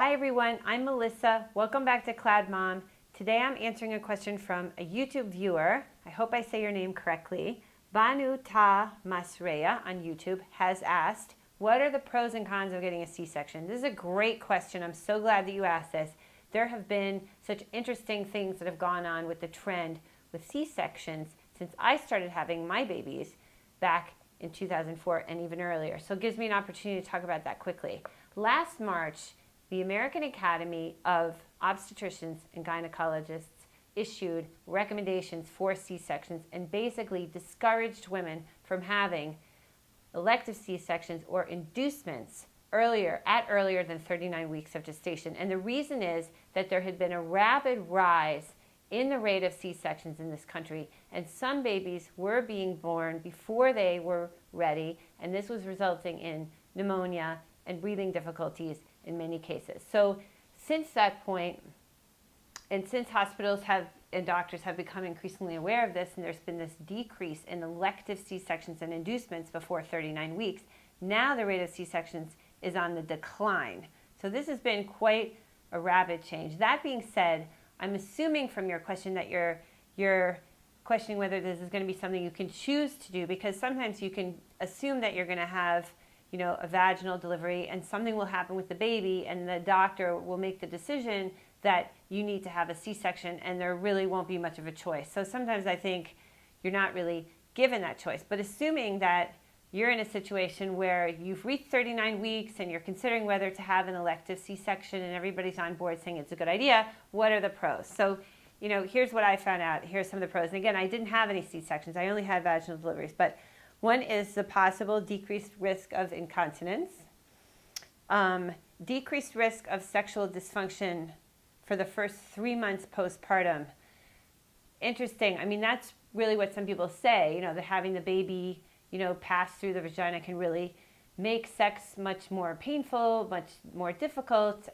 Hi everyone, I'm Melissa. Welcome back to CloudMom. Today I'm answering a question from a YouTube viewer. I hope I say your name correctly. Banu Ta Masreya on YouTube has asked, what are the pros and cons of getting a C-section? This is a great question. I'm so glad that you asked this. There have been such interesting things that have gone on with the trend with C-sections since I started having my babies back in 2004 and even earlier. So it gives me an opportunity to talk about that quickly. Last March, the American Academy of Obstetricians and Gynecologists issued recommendations for C-sections and basically discouraged women from having elective C-sections or inducements earlier than 39 weeks of gestation. And the reason is that there had been a rapid rise in the rate of C-sections in this country, and some babies were being born before they were ready, and this was resulting in pneumonia and breathing difficulties in many cases. So since that point, and since hospitals and doctors have become increasingly aware of this, and there's been this decrease in elective C-sections and inducements before 39 weeks, now the rate of C-sections is on the decline. So this has been quite a rapid change. That being said, I'm assuming from your question that you're questioning whether this is going to be something you can choose to do, because sometimes you can assume that you're going to have, a vaginal delivery and something will happen with the baby and the doctor will make the decision that you need to have a C-section and there really won't be much of a choice. So sometimes I think you're not really given that choice. But assuming that you're in a situation where you've reached 39 weeks and you're considering whether to have an elective C-section and everybody's on board saying it's a good idea, what are the pros? So, here's what I found out. Here's some of the pros. And again, I didn't have any C-sections. I only had vaginal deliveries. But one is the possible decreased risk of incontinence, decreased risk of sexual dysfunction for the first 3 months postpartum. Interesting. I mean, that's really what some people say, that having the baby, pass through the vagina can really make sex much more painful, much more difficult.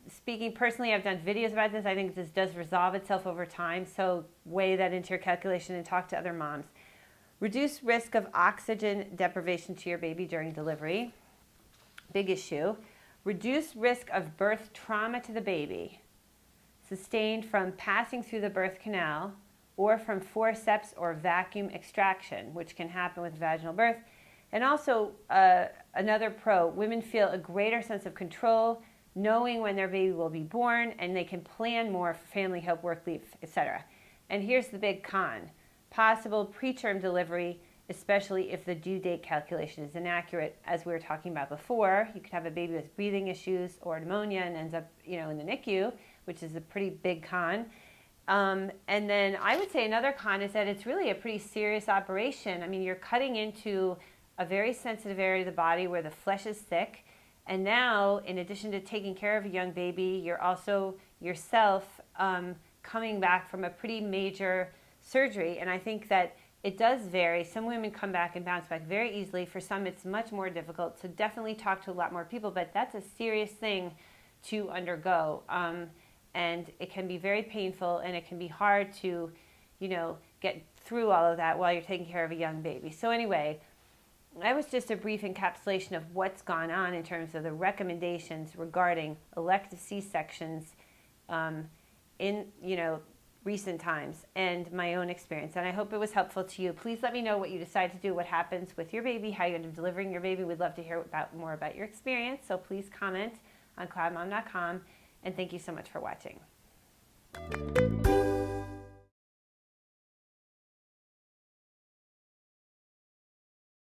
Speaking personally, I've done videos about this. I think this does resolve itself over time. So weigh that into your calculation and talk to other moms. Reduce risk of oxygen deprivation to your baby during delivery. Big issue. Reduce risk of birth trauma to the baby sustained from passing through the birth canal or from forceps or vacuum extraction, which can happen with vaginal birth. And also, another pro, women feel a greater sense of control, knowing when their baby will be born, and they can plan more for family help, work leave, etc. And here's the big con. Possible preterm delivery, especially if the due date calculation is inaccurate. As we were talking about before, you could have a baby with breathing issues or pneumonia and ends up, in the NICU, which is a pretty big con. And then I would say another con is that it's really a pretty serious operation. I mean, you're cutting into a very sensitive area of the body where the flesh is thick. And now, in addition to taking care of a young baby, you're also yourself coming back from a pretty major surgery. And I think that it does vary. Some women come back and bounce back very easily. For some, it's much more difficult. So definitely talk to a lot more people. But that's a serious thing to undergo. And it can be very painful, and it can be hard to, get through all of that while you're taking care of a young baby. So anyway, that was just a brief encapsulation of what's gone on in terms of the recommendations regarding elective C-sections in, recent times and my own experience. And I hope it was helpful to you. Please let me know what you decide to do, what happens with your baby, how you end up delivering your baby. We'd love to hear more about your experience. So please comment on cloudmom.com. And thank you so much for watching.